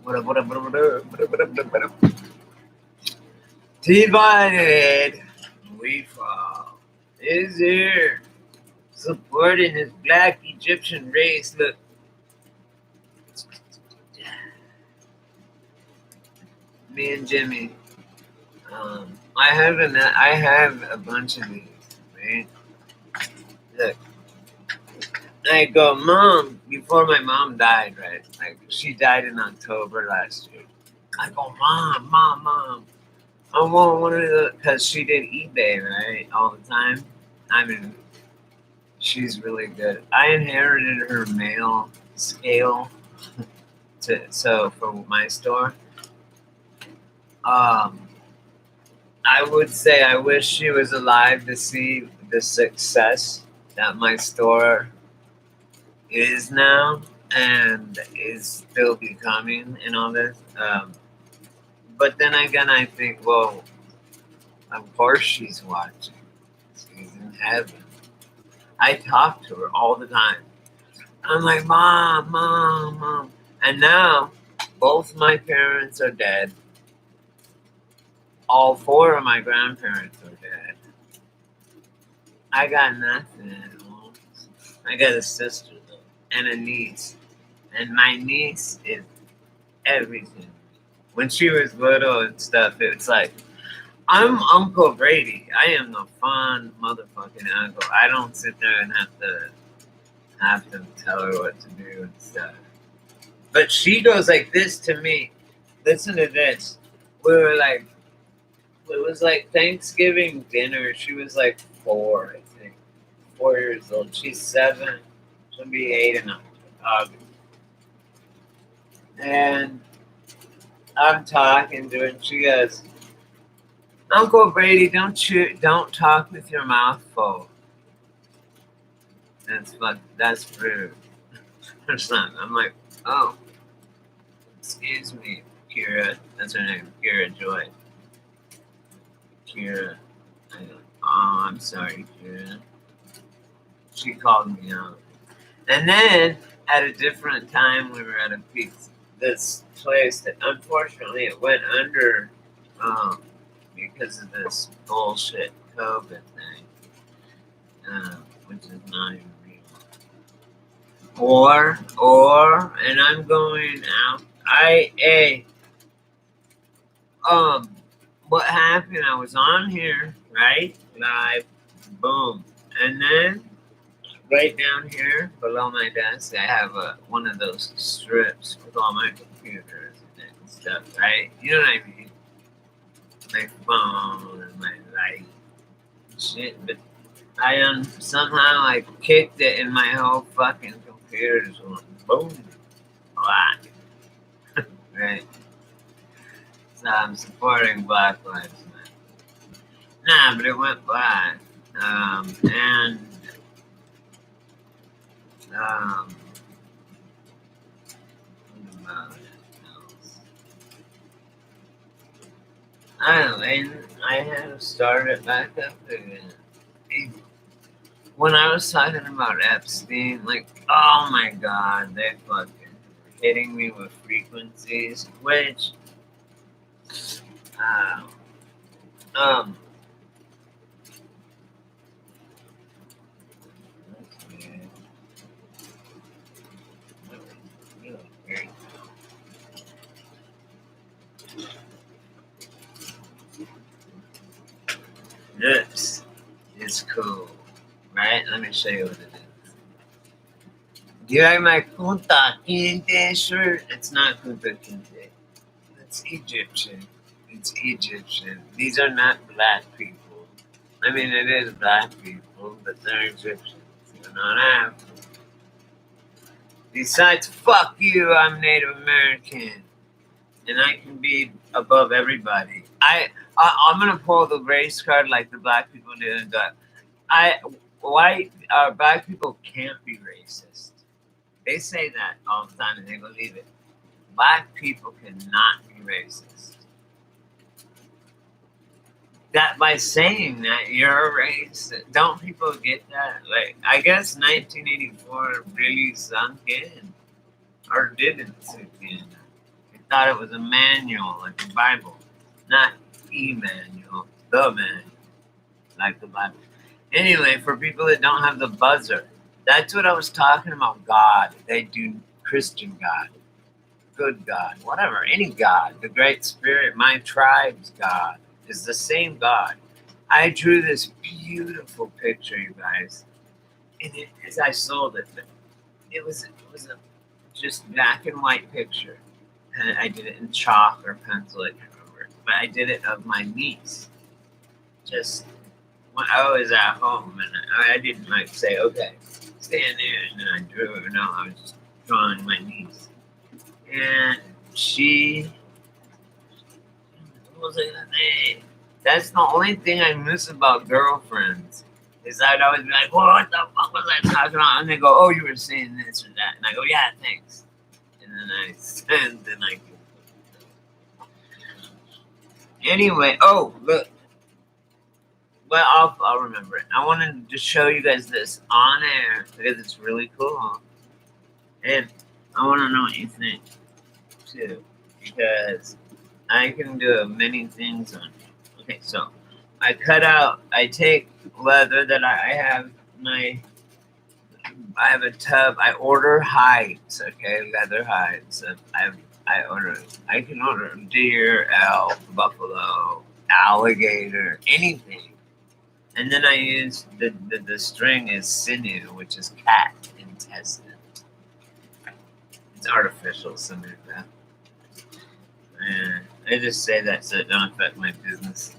What up, what up, what up, what up, what up, what up, what up, what up? Divided, we fall. Is here supporting his black Egyptian race. Look, me and Jimmy. I have a bunch of these. Right? Look, I go, Mom. Before my mom died, right? Like she died in October last year. I go, Mom. I want one of the because she did eBay right all the time. I mean, she's really good. I inherited her mail scale for my store. Um, I would say I wish she was alive to see the success that my store is now and is still becoming and all this. But then again, I think, well, of course she's watching. She's in heaven. I talk to her all the time. I'm like, Mom. And now, both my parents are dead. All four of my grandparents are dead. I got nothing at home. I got a sister, though, and a niece. And my niece is everything. When she was little and stuff, it's like, I'm Uncle Brady. I am the fun motherfucking uncle. I don't sit there and have to tell her what to do and stuff. But she goes like this to me. Listen to this. We were like, it was like Thanksgiving dinner. She was like 4, I think. 4 years old. She's 7. She'll be 8 in August. And I'm talking to her, and she goes, Uncle Brady, don't talk with your mouth full. That's rude. Or something. I'm like, oh, excuse me, Kira. That's her name, Kira Joy. Kira. Oh, I'm sorry, Kira. She called me out. And then at a different time, we were at a pizza. This place that unfortunately it went under because of this bullshit COVID thing, which is not even real. And I'm going out. What happened? I was on here, right? Live, boom. And then right down here below my desk, I have one of those strips with all my computers and stuff, right? You know what I mean? My phone and my light and shit. But I somehow I kicked it and my whole fucking computer just went boom, black, right? So I'm supporting Black Lives Matter. Nah, but it went black. And what else? I don't know. And I had to start it back up again. When I was talking about Epstein, like, oh my god, they fucking hitting me with frequencies, which, uh, um, that's weird. That was really weird. This is cool, right? Let me show you what it is. Do you like my Kunta Kinte shirt? It's not Kunta Kinte. It's Egyptian. It's Egyptian. These are not black people. I mean, it is black people, but they're Egyptians. They're not African. Besides, fuck you, I'm Native American. And I can be above everybody. I'm gonna pull the race card like the black people did. And white black people can't be racist. They say that all the time, and they believe it. Black people cannot be racist. That by saying that you're a racist, don't people get that? Like, I guess 1984 really sunk in, or didn't sink in. thought it was a manual, like the Bible. Not Emmanuel, the manual, like the Bible. Anyway, for people that don't have the buzzer, that's what I was talking about. God. They do Christian God, good God, whatever, any God, the Great Spirit, my tribe's God is the same God. I drew this beautiful picture, you guys, and as I sold it, it was a just black and white picture, and I did it in chalk or pencil, I can't remember, but I did it of my niece. Just when I was at home, and I didn't like say, okay, stand there, and then I drew it. No, I was just drawing my niece, and she. What was I gonna say? That's the only thing I miss about girlfriends. Is I'd always be like, well, what the fuck was I talking about? And they go, oh, you were saying this or that. And I go, yeah, thanks. And then I send, and I go. Anyway, oh, look. Well, I'll remember it. I wanted to show you guys this on air because it's really cool. And I want to know what you think, too. Because I can do many things on it. Okay, so I take leather that I have I have a tub. I order hides, okay, leather hides. I can order deer, elk, buffalo, alligator, anything. And then I use the string is sinew, which is cat intestine. It's artificial, something like that. And I just say that so it don't affect my business.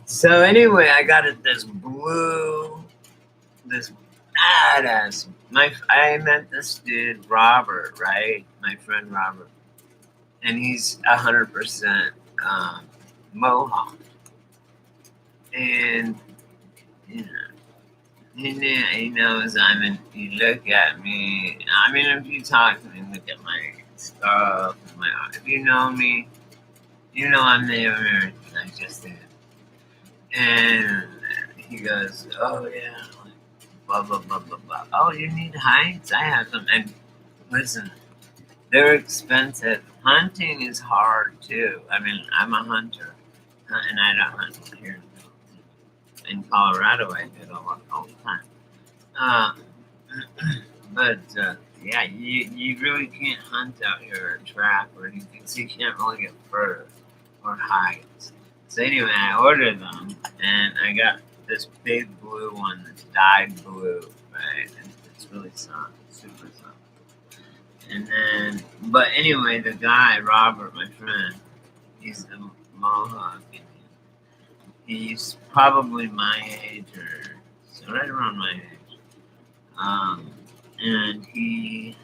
So anyway, I got this badass. I met this dude, Robert, right? My friend Robert, and he's 100% Mohawk, and you know, he knows I'm in. You look at me. I mean, if you talk to me, look at my stuff, my art. If you know me, you know I'm Native American. I just did. And he goes, oh yeah, blah blah blah blah blah. Oh, you need hides? I have them. And listen, they're expensive. Hunting is hard too. I mean, I'm a hunter, and I don't hunt here in Colorado. I did all the time. But yeah, you really can't hunt out here or trap or anything, so you can't really get fur or hides. So anyway, I ordered them, and I got this big blue one that's dyed blue, right? And it's really soft, super soft. And then, but anyway, the guy, Robert, my friend, he's a Mohawk Indian. He's probably my age, or so right around my age. And he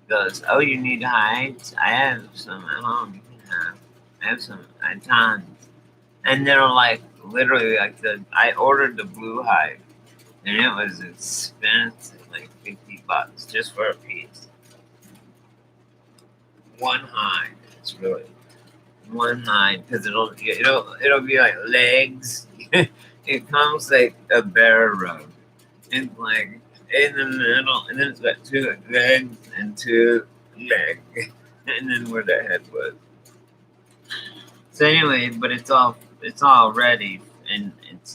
goes, oh, you need hides? I have some at home. You can have. I have some, tons. And they're like, literally, like I ordered the blue hide, and it was expensive, like $50 just for a piece. One hide, it's really one hide, because it'll be like legs. It comes like a bear rug. It's like in the middle, and then it's got two legs and two legs, and then where the head was. So anyway, but it's all ready, and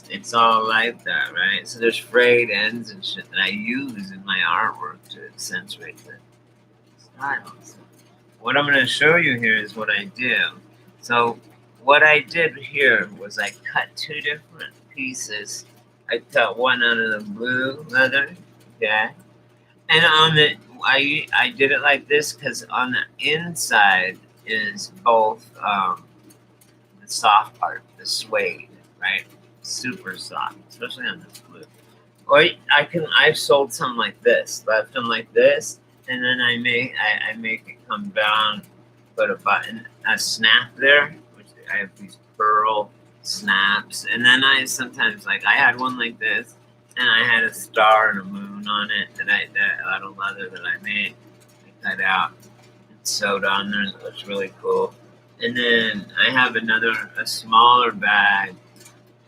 it's all like that, right? So there's frayed ends and shit that I use in my artwork to accentuate the style. So what I'm going to show you here is what I do. So what I did here was I cut two different pieces. I cut one out of the blue leather, okay, and on the I did it like this because on the inside is both the soft part, the suede, right? Super soft, especially on this blue. Or I've sold some like this, left them like this, and then I make it come down, put a button, a snap there, which I have these pearl snaps, and then I sometimes I had one like this, and I had a star and a moon on it that out of leather that I made. I cut out and sewed on there. It looks really cool. And then I have a smaller bag.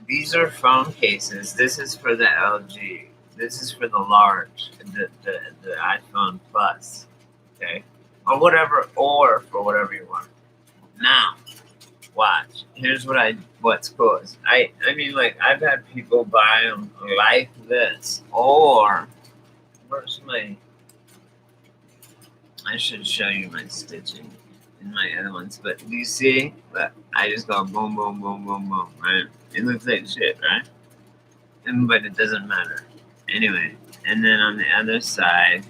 These are phone cases. This is for the LG. This is for the large, the iPhone Plus. Okay. or for whatever you want. Now, watch. Here's what's cool is I mean like I've had people buy them like this or where's my I should show you my stitching in my other ones, but do you see that I just go boom boom boom boom boom, right? It looks like shit, right? But it doesn't matter anyway. And then on the other side,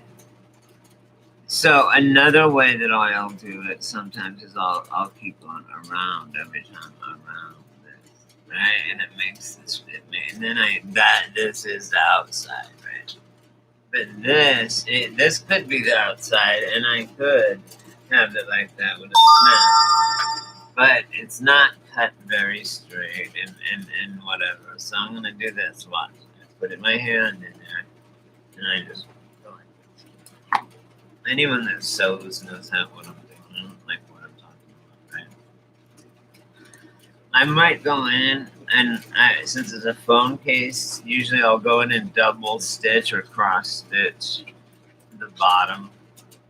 so another way that I'll do it sometimes is I'll keep going around every time around this, right? And it makes this fit me. And then this is the outside, right? But this could be the outside, and I could have it like that with a snap. But it's not cut very straight and whatever. So I'm gonna do this. Watch. Put my hand in there, and I just go like this. Anyone that sews knows what I'm doing. I don't like what I'm talking about, right? I might go in and since it's a phone case, usually I'll go in and double stitch or cross stitch the bottom.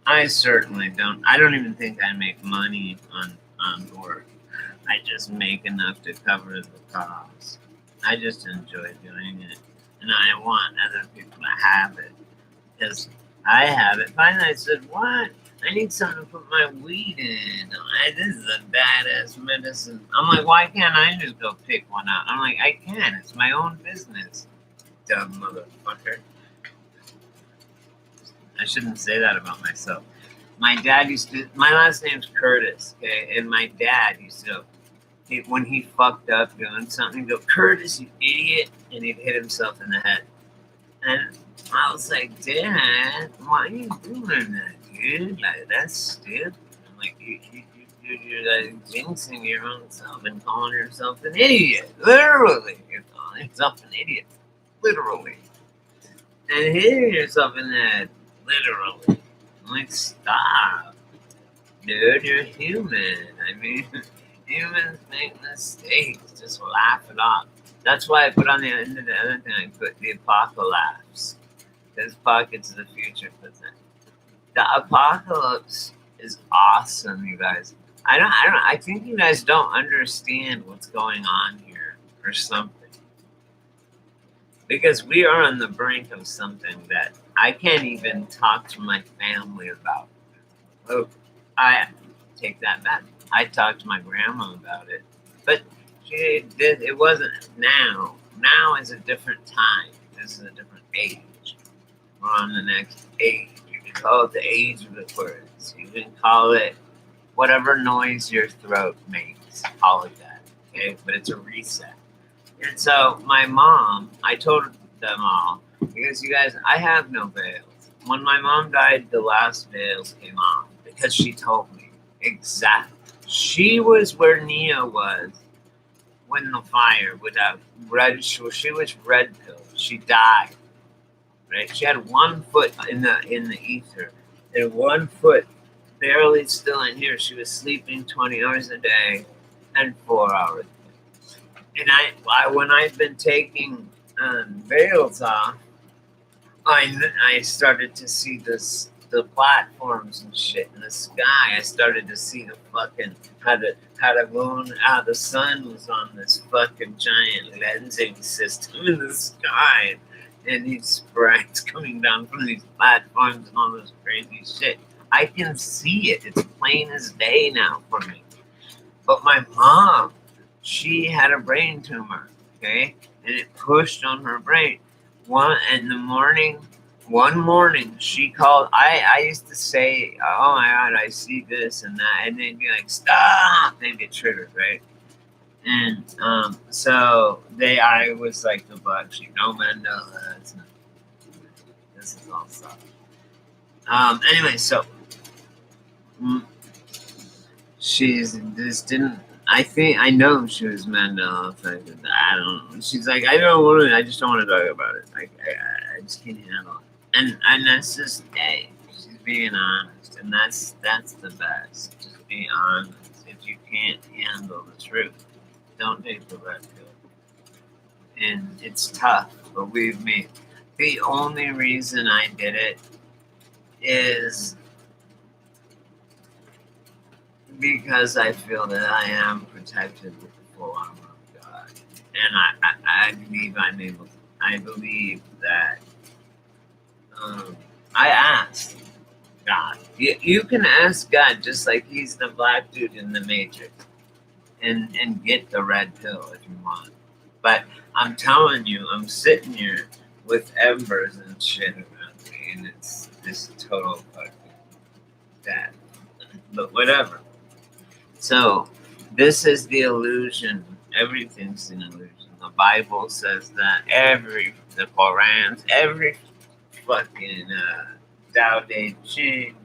I certainly don't. I don't even think I make money on work. I just make enough to cover the cost. I just enjoy doing it, and I want other people to have it because I have it. Finally, I said, "What? I need something to put my weed in. This is a badass medicine." I'm like, "Why can't I just go pick one out?" I'm like, "I can. It's my own business." Dumb motherfucker. I shouldn't say that about myself. My dad used to. My last name's Curtis, okay, and my dad used to. When he fucked up doing something, he'd go, "Curtis, you idiot," and he'd hit himself in the head. And I was like, "Dad, why are you doing that, dude? Like, that's stupid." I'm like, you're like jinxing your own self and calling yourself an idiot. Literally, you're calling yourself an idiot. Literally. And hitting yourself in the head. Literally. I'm like, stop. Dude, you're human. I mean, humans make mistakes. Just laugh it off. That's why I put on the end of the other thing, I put the apocalypse. Because pockets of the future puts it. The apocalypse is awesome, you guys. I think you guys don't understand what's going on here or something. Because we are on the brink of something that I can't even talk to my family about. Oh, I take that back. I talked to my grandma about it, but she did. It wasn't now. Now is a different time. This is a different age. We're on the next age. You can call it the age of Aquarius. You can call it whatever noise your throat makes. Call it that. Okay, but it's a reset. And so my mom, I told them all because you guys, I have no veils. When my mom died, the last veils came off because she told me exactly. She was where Nia was when the fire without red. She was red pill. She died. Right. She had 1 foot in the ether, and 1 foot barely still in here. She was sleeping 20 hours a day and 4 hours. And when I've been taking veils off, I started to see the platforms and shit in the sky. I started to see the fucking how the moon, how the sun was on this fucking giant lensing system in the sky, and these sprites coming down from these platforms and all this crazy shit. I can see it. It's plain as day now for me. But my mom, she had a brain tumor, okay, and it pushed on her brain. One morning, she called. I used to say, "Oh my God, I see this and that," and they'd be like, "Stop!" They'd get triggered, right? And so I was like the bug. She, "No, Mandela, this is all stuff." Anyway, so she's just didn't. I know she was Mandela affected. I don't know. She's like, I don't want to. I just don't want to talk about it. Like, I just can't handle it. And that's just, hey, she's being honest, and that's the best. Just be honest. If you can't handle the truth, don't take the red pill. And it's tough, believe me. The only reason I did it is because I feel that I am protected with the full armor of God, and I believe I'm able. I believe that I asked God. You can ask God just like He's the black dude in the Matrix, and get the red pill if you want. But I'm telling you, I'm sitting here with embers and shit around me, and it's this total fucking death. But whatever. So this is the illusion. Everything's an illusion. The Bible says that the Qurans, every fucking Tao Te Ching,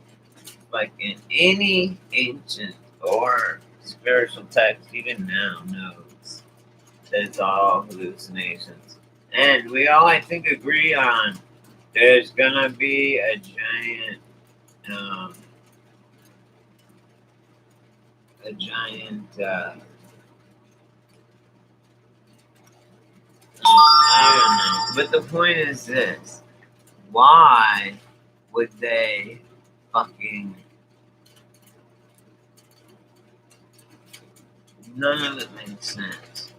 fucking any ancient or spiritual text, even now, knows that it's all hallucinations. And we all, I think, agree on there's gonna be a giant, um, a giant. I don't know. But the point is this: why would they fucking? None of it makes sense.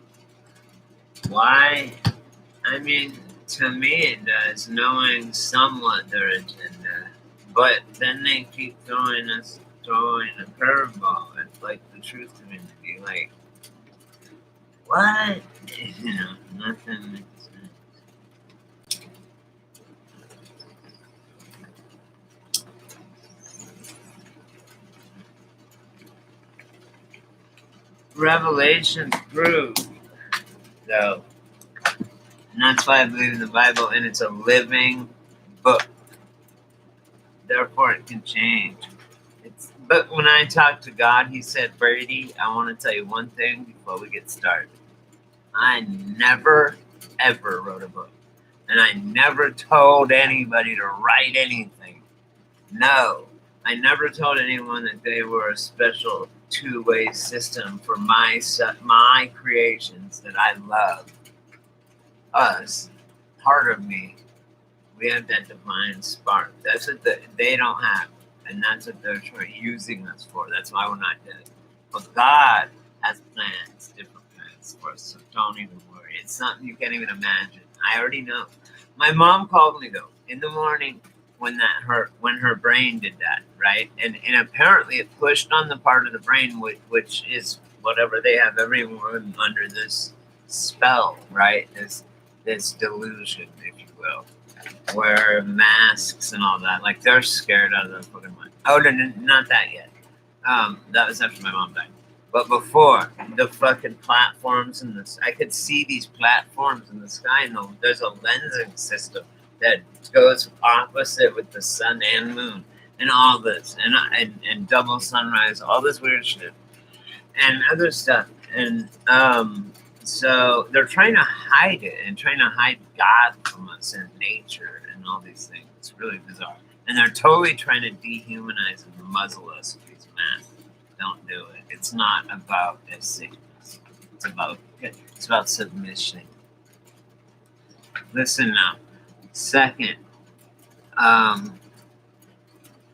Why? I mean, to me it does, knowing somewhat their agenda. But then they keep throwing a curveball. It's like the truth community. Like, what? You know, nothing makes sense. Revelations prove, though. And that's why I believe in the Bible, and it's a living book. Therefore, it can change. But when I talked to God, He said, Brady, I want to tell you one thing before we get started. I never, ever wrote a book. And I never told anybody to write anything. No. I never told anyone that they were a special two-way system for my creations that I love. Us, part of me, we have that divine spark. That's what they don't have. And that's what they're using us for. That's why we're not dead. But God has plans, different plans for us. So don't even worry. It's something you can't even imagine. I already know. My mom called me though in the morning when her brain did that, right? And apparently it pushed on the part of the brain which is whatever they have everyone under this spell, right? This delusion, if you will. Wear masks and all that. Like they're scared out of their fucking mind. Oh, no, not that yet. That was after my mom died. But before the fucking platforms in this, I could see these platforms in the sky, and there's a lensing system that goes opposite with the sun and moon, and all this, and double sunrise, all this weird shit, and other stuff, and so they're trying to hide it and trying to hide God from us and nature and all these things. It's really bizarre. And they're totally trying to dehumanize and muzzle us with these masks. Don't do it. It's not about a sickness. It's about submission. Listen now. Second,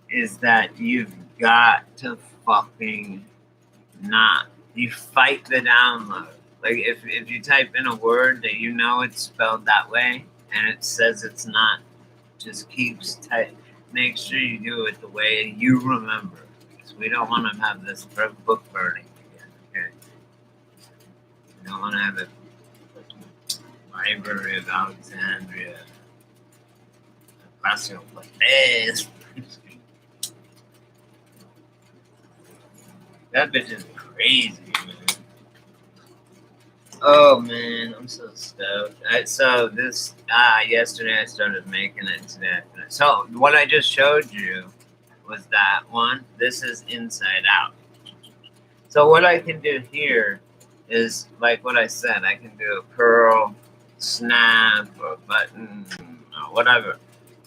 is that you've got to fucking not. You fight the download. Like if you type in a word that you know it's spelled that way and it says it's not, just make sure you do it the way you remember. Because we don't want to have this book burning again, okay? We don't want to have a Library of Alexandria, Ocasio Cortez. That bitch is crazy, man. Oh man, I'm so stoked. Yesterday I started making it today. So what I just showed you was that one. This is inside out. So what I can do here is like what I said. I can do a curl, snap, or button, or whatever.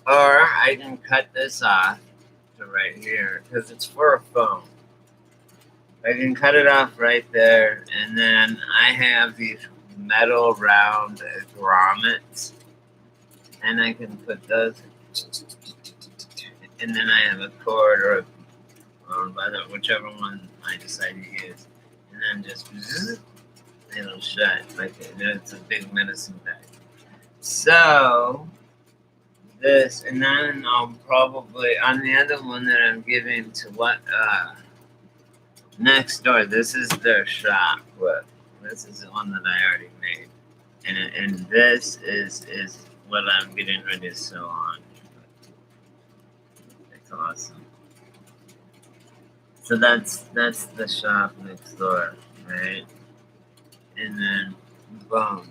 Or I can cut this off to right here because it's for a phone. I can cut it off right there, and then I have these metal round grommets, and I can put those, and then I have a cord or leather, whichever one I decide to use. And then just zzz, it'll shut. Like it's a big medicine bag. So this, and then I'll probably on the other one that I'm giving to what next door. This is their shop. Look, this is the one that I already made, and this is what I'm getting ready to sew on. It's awesome. So that's the shop next door, right? And then boom,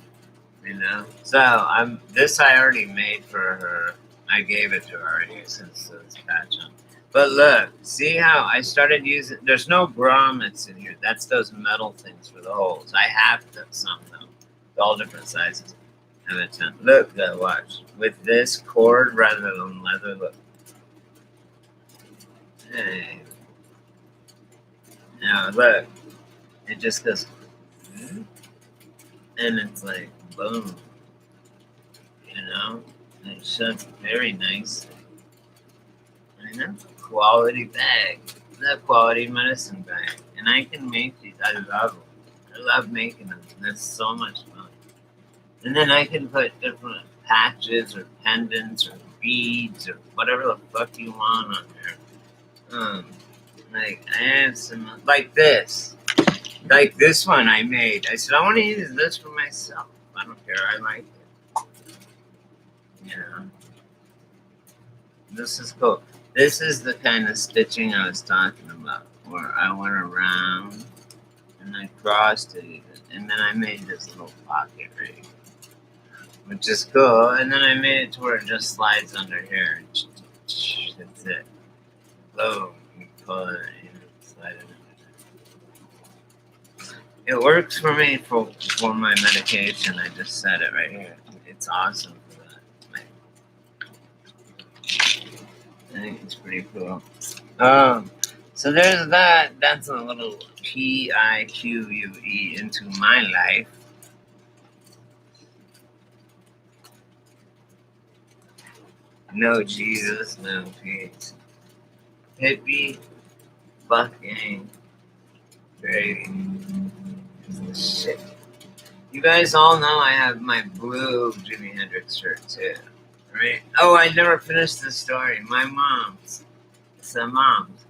So this I already made for her. I gave it to her already since it's patch on. But look, see how I started using. There's no grommets in here. That's those metal things for the holes. I have some though, all different sizes. Have a ton. Look, watch with this cord rather than leather. Look. Hey. Now look, it just goes, and it's like boom, and it shuts very nice. And that's a quality bag. That's a quality medicine bag, and I can make these. I love them. I love making them. That's so much fun. And then I can put different patches or pendants or beads or whatever the fuck you want on there. Like I have some like this. Like this one I made. I said I want to use this for myself. I don't care. I like it. This is cool. This is the kind of stitching I was talking about, where I went around and I crossed it even, and then I made this little pocket right, which is cool. And then I made it to where it just slides under here. That's it. Boom. You pull it, slide it. It works for me for my medication. I just set it right here. It's awesome for that. I think it's pretty cool. So there's that. That's a little PIQUE into my life. No Jesus, no peace. Hippie fucking crazy. Shit. You guys all know I have my blue Jimi Hendrix shirt too, right? Oh, I never finished the story. My mom's. It's a mom's.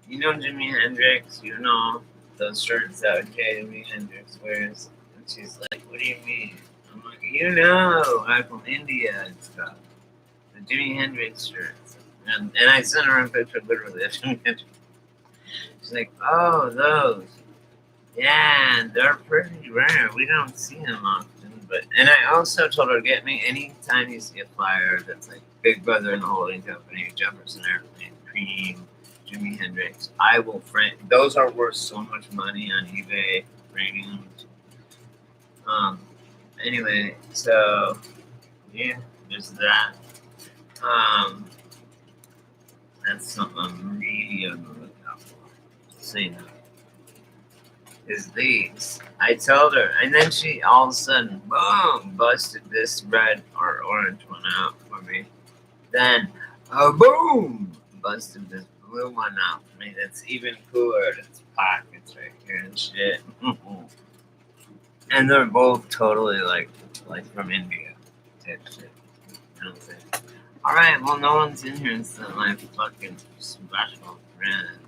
You know Jimi Hendrix? You know those shirts that Jimi Hendrix wears? And she's like, what do you mean? I'm like, I'm from India and stuff. The Jimi Hendrix shirts. And I sent her a picture literally of Jimi Hendrix. She's like, oh, those. Yeah, they're pretty rare. We don't see them often. And I also told her, get me anytime you see a flyer that's like Big Brother and the Holding Company, Jefferson Airplane, Cream, Jimi Hendrix. I will frame. Those are worth so much money on eBay. Framing them. Anyway, so yeah, there's that. That's something I'm really on the lookout for. Say no. Is these. I told her, and then she all of a sudden, boom, busted this red or orange one out for me. Then, boom, busted this blue one out for me. That's even cooler. It's pockets right here and shit. And they're both totally like from India type shit. I don't think. All right, well, no one's in here except my fucking special friend.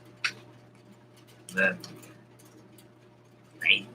But, right.